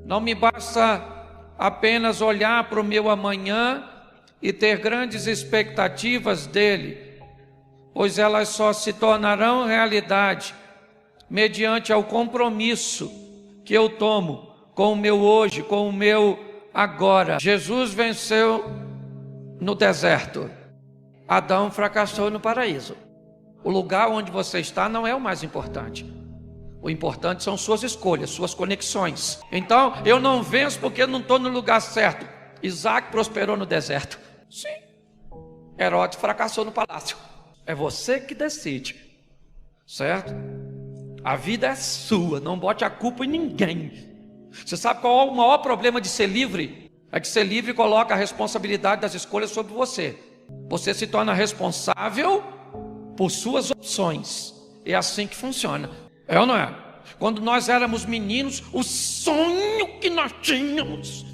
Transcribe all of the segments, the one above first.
Não me basta apenas olhar para o meu amanhã e ter grandes expectativas dele, pois elas só se tornarão realidade mediante ao compromisso que eu tomo com o meu hoje, com o meu agora. Jesus venceu no deserto. Adão fracassou no paraíso. O lugar onde você está não é o mais importante. O importante são suas escolhas, suas conexões. Então, eu não venço porque não estou no lugar certo. Isaac prosperou no deserto. Sim. Herodes fracassou no palácio. É você que decide. Certo? A vida é sua, não bote a culpa em ninguém. Você sabe qual é o maior problema de ser livre? É que ser livre coloca a responsabilidade das escolhas sobre você. Você se torna responsável por suas opções. É assim que funciona. É ou não é? Quando nós éramos meninos, o sonho que nós tínhamos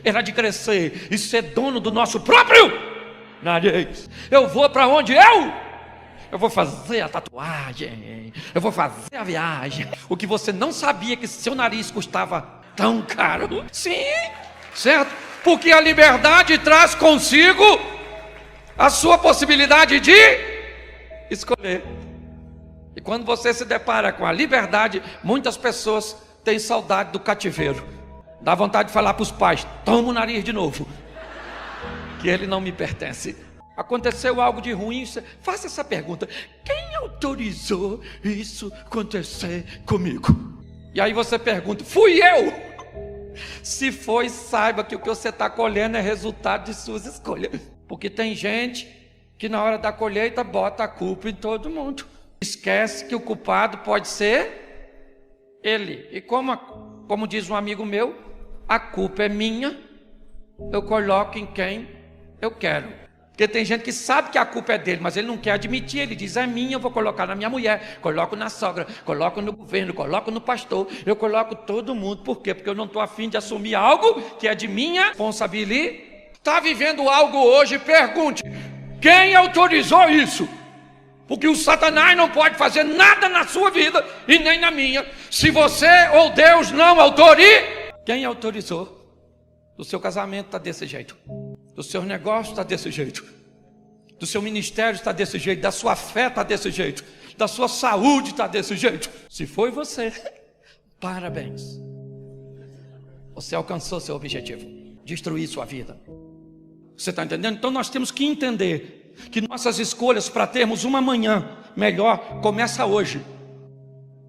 era de crescer e ser dono do nosso próprio nariz. Eu vou para onde eu vou fazer a tatuagem, eu vou fazer a viagem. O que você não sabia que seu nariz custava tão caro. Sim, certo? Porque a liberdade traz consigo a sua possibilidade de escolher. E quando você se depara com a liberdade, muitas pessoas têm saudade do cativeiro. Dá vontade de falar para os pais: toma o nariz de novo, que ele não me pertence. Aconteceu algo de ruim, faça essa pergunta: quem autorizou isso acontecer comigo? E aí você pergunta: fui eu? Se foi, saiba que o que você está colhendo é resultado de suas escolhas. Porque tem gente que na hora da colheita bota a culpa em todo mundo. Esquece que o culpado pode ser ele. E como diz um amigo meu, a culpa é minha, eu coloco em quem eu quero. Porque tem gente que sabe que a culpa é dele, mas ele não quer admitir. Ele diz: é minha, eu vou colocar na minha mulher, coloco na sogra, coloco no governo, coloco no pastor, eu coloco todo mundo. Por quê? Porque eu não estou afim de assumir algo que é de minha responsabilidade. Está vivendo algo hoje? Pergunte: quem autorizou isso? Porque o Satanás não pode fazer nada na sua vida e nem na minha, se você ou Deus não autorizar. Quem autorizou? Do seu casamento está desse jeito, do seu negócio está desse jeito, do seu ministério está desse jeito, da sua fé está desse jeito, da sua saúde está desse jeito. Se foi você, parabéns, você alcançou seu objetivo, destruir sua vida. Você está entendendo? Então nós temos que entender que nossas escolhas para termos uma manhã melhor começa hoje.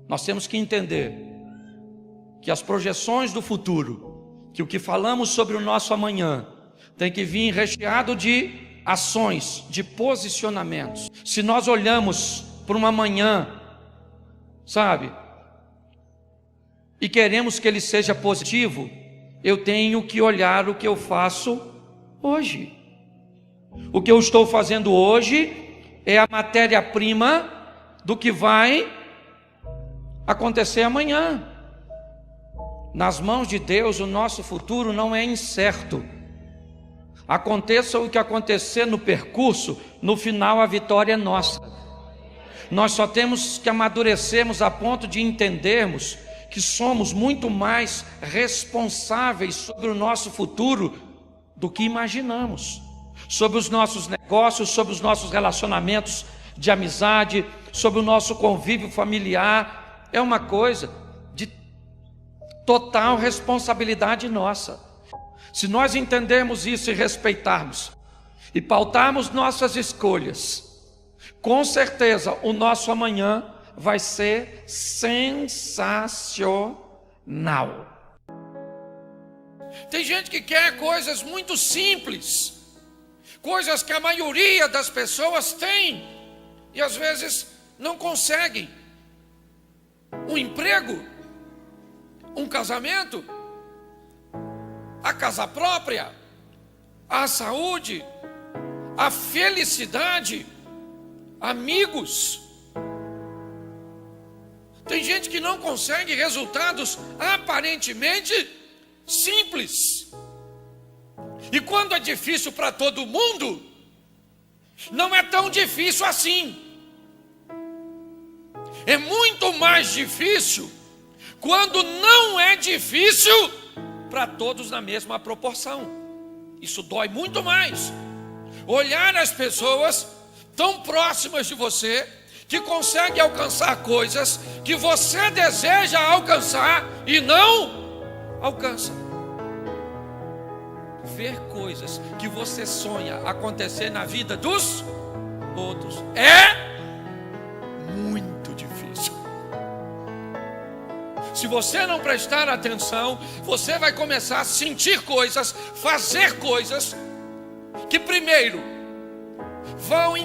Nós temos que entender que as projeções do futuro, que o que falamos sobre o nosso amanhã tem que vir recheado de ações, de posicionamentos. Se nós olhamos para uma manhã, sabe, e queremos que ele seja positivo, eu tenho que olhar o que eu faço hoje. O que eu estou fazendo hoje é a matéria-prima do que vai acontecer amanhã. Nas mãos de Deus, o nosso futuro não é incerto. Aconteça o que acontecer no percurso, no final a vitória é nossa. Nós só temos que amadurecermos a ponto de entendermos que somos muito mais responsáveis sobre o nosso futuro do que imaginamos. Sobre os nossos negócios, sobre os nossos relacionamentos de amizade, sobre o nosso convívio familiar. É uma coisa de total responsabilidade nossa. Se nós entendermos isso e respeitarmos e pautarmos nossas escolhas, com certeza o nosso amanhã vai ser sensacional. Tem gente que quer coisas muito simples, coisas que a maioria das pessoas tem e às vezes não conseguem. Um emprego, um casamento, a casa própria, a saúde, a felicidade, amigos. Tem gente que não consegue resultados aparentemente simples. E quando é difícil para todo mundo, não é tão difícil assim. É muito mais difícil quando não é difícil para todos na mesma proporção. Isso dói muito mais. Olhar as pessoas tão próximas de você, que conseguem alcançar coisas que você deseja alcançar e não alcança. Ver coisas que você sonha acontecer na vida dos outros é muito difícil. Se você não prestar atenção, você vai começar a sentir coisas, fazer coisas que primeiro vão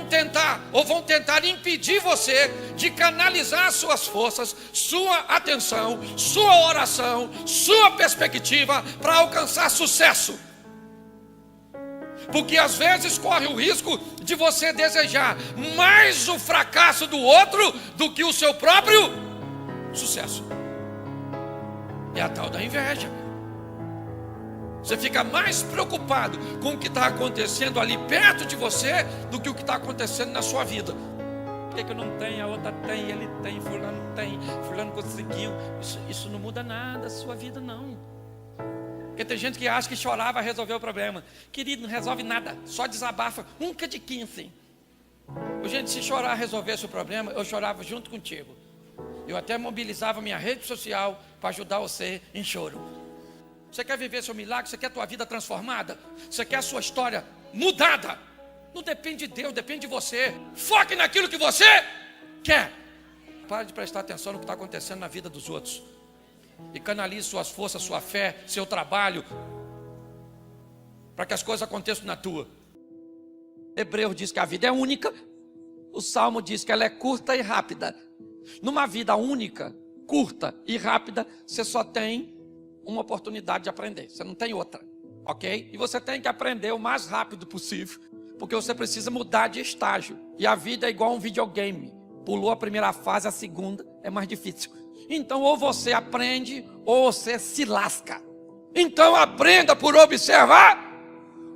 tentar impedir você de canalizar suas forças, sua atenção, sua oração, sua perspectiva para alcançar sucesso. Porque às vezes corre o risco de você desejar mais o fracasso do outro do que o seu próprio sucesso. É a tal da inveja. Você fica mais preocupado com o que está acontecendo ali perto de você do que o que está acontecendo na sua vida. Por que eu não tenho, a outra tem, ele tem, fulano conseguiu. Isso não muda nada a sua vida, não. Porque tem gente que acha que chorar vai resolver o problema. Querido, não resolve nada, só desabafa, nunca de 15. Gente, se chorar resolvesse o problema, eu chorava junto contigo. Eu até mobilizava minha rede social para ajudar você em choro. Você quer viver seu milagre? Você quer a tua vida transformada? Você quer a sua história mudada? Não depende de Deus, depende de você. Foque naquilo que você quer. Pare de prestar atenção no que está acontecendo na vida dos outros. E canalize suas forças, sua fé, seu trabalho, para que as coisas aconteçam na tua. Hebreus diz que a vida é única. O Salmo diz que ela é curta e rápida. Numa vida única, curta e rápida, você só tem uma oportunidade de aprender, você não tem outra, ok? E você tem que aprender o mais rápido possível, porque você precisa mudar de estágio. E a vida é igual a um videogame. Pulou a primeira fase, a segunda é mais difícil. Então ou você aprende ou você se lasca. Então aprenda por observar.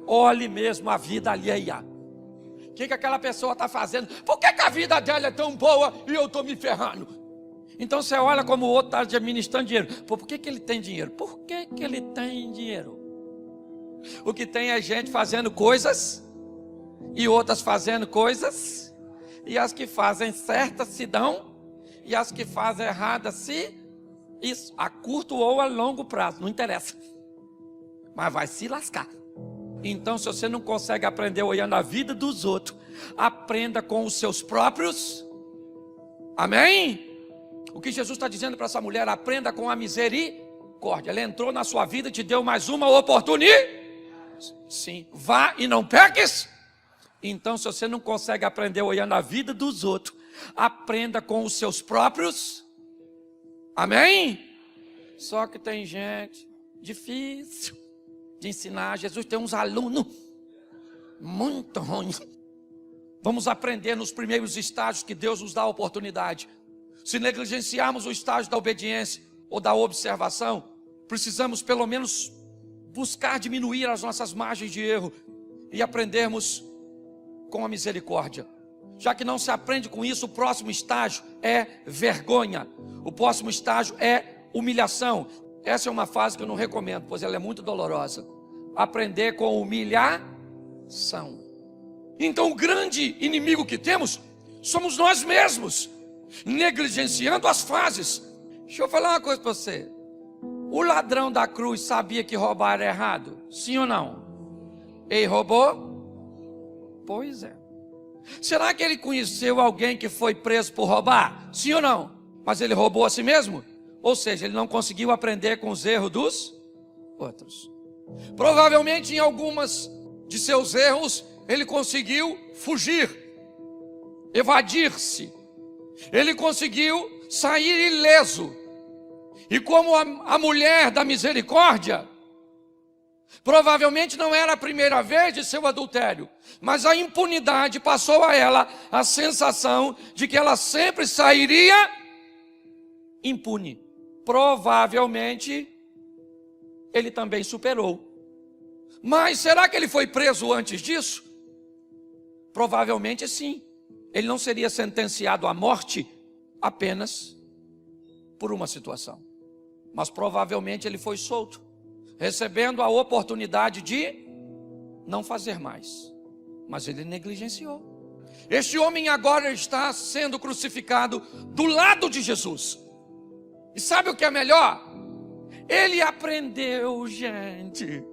Olhe mesmo a vida alheia. O que aquela pessoa está fazendo? Por que a vida dela é tão boa e eu estou me ferrando? Então você olha como o outro está administrando dinheiro. Por que ele tem dinheiro? Por que ele tem dinheiro? O que tem é gente fazendo coisas e outras fazendo coisas, e as que fazem certas se dão, e as que fazem erradas se, isso, a curto ou a longo prazo, não interessa, mas vai se lascar. Então, se você não consegue aprender olhando a vida dos outros, aprenda com os seus próprios. Amém? O que Jesus está dizendo para essa mulher: aprenda com a misericórdia. Ela entrou na sua vida e te deu mais uma oportunidade. Sim, vá e não peques. Então, se você não consegue aprender olhando a vida dos outros, aprenda com os seus próprios. Amém? Só que tem gente difícil de ensinar. Jesus tem uns alunos muito ruins. Vamos aprender nos primeiros estágios que Deus nos dá a oportunidade. Se negligenciarmos o estágio da obediência ou da observação, precisamos pelo menos buscar diminuir as nossas margens de erro e aprendermos com a misericórdia. Já que não se aprende com isso, o próximo estágio é vergonha. O próximo estágio é humilhação. Essa é uma fase que eu não recomendo, pois ela é muito dolorosa. Aprender com humilhação. Então o grande inimigo que temos somos nós mesmos, negligenciando as fases. Deixa eu falar uma coisa para você. O ladrão da cruz sabia que roubar era errado? Sim ou não? Ele roubou? Pois é. Será que ele conheceu alguém que foi preso por roubar? Sim ou não? Mas ele roubou a si mesmo? Ou seja, ele não conseguiu aprender com os erros dos outros. Provavelmente em algumas de seus erros ele conseguiu fugir, evadir-se. Ele conseguiu sair ileso. E como a mulher da misericórdia, provavelmente não era a primeira vez de seu adultério, mas a impunidade passou a ela a sensação de que ela sempre sairia impune. Provavelmente ele também superou. Mas será que ele foi preso antes disso? Provavelmente sim. Ele não seria sentenciado à morte apenas por uma situação, mas provavelmente ele foi solto. recebendo a oportunidade de não fazer mais, mas ele negligenciou. Este homem agora está sendo crucificado do lado de Jesus. E sabe o que é melhor? Ele aprendeu, gente.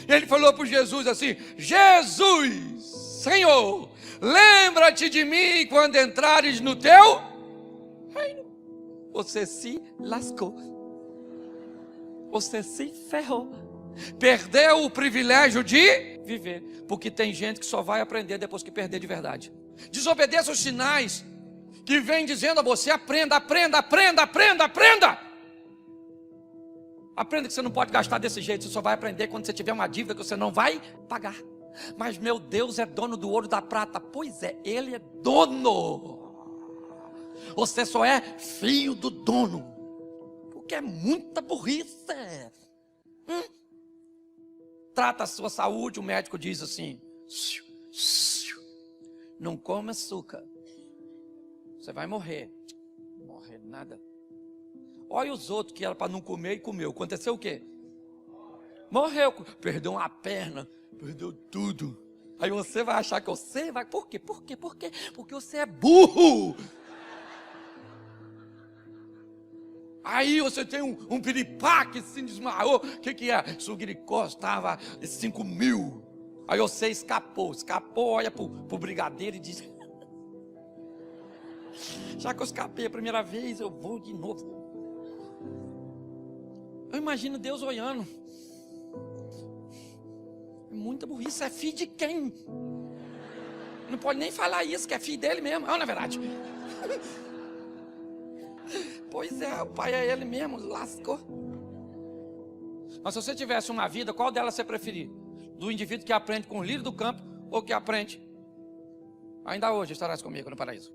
Ele falou para Jesus assim: Jesus, Senhor, lembra-te de mim quando entrares no teu reino. Você se lascou. Você se ferrou. Perdeu o privilégio de viver. Porque tem gente que só vai aprender depois que perder de verdade. Desobedeça os sinais que vem dizendo a você: aprenda, aprenda, aprenda, aprenda, aprenda. Aprenda que você não pode gastar desse jeito. Você só vai aprender quando você tiver uma dívida que você não vai pagar. Mas meu Deus é dono do ouro e da prata. Pois é, Ele é dono. Você só é filho do dono. Porque é muita burrice. Trata a sua saúde, o médico diz assim: não come açúcar, você vai morrer. Morrer nada. Olha os outros que era para não comer e comeu. Aconteceu o quê? Morreu. Perdeu uma perna, perdeu tudo. Aí você vai achar que você vai... Por quê? Por quê? Por quê? Porque você é burro. Aí você tem um piripá que se desmaiou. O que é? Sua glicose estava 5.000. Aí você escapou, olha pro brigadeiro e diz: já que eu escapei a primeira vez, eu vou de novo. Eu imagino Deus olhando. É muita burrice. É filho de quem? Não pode nem falar isso, que é filho dele mesmo. Ah, na verdade. Pois é, o pai é ele mesmo, lascou. Mas se você tivesse uma vida, qual delas você preferir? Do indivíduo que aprende com o lírio do campo ou que aprende? Ainda hoje estarás comigo no paraíso.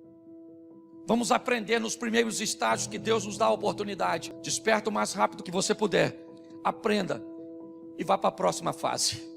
Vamos aprender nos primeiros estágios que Deus nos dá a oportunidade. Desperta o mais rápido que você puder. Aprenda e vá para a próxima fase.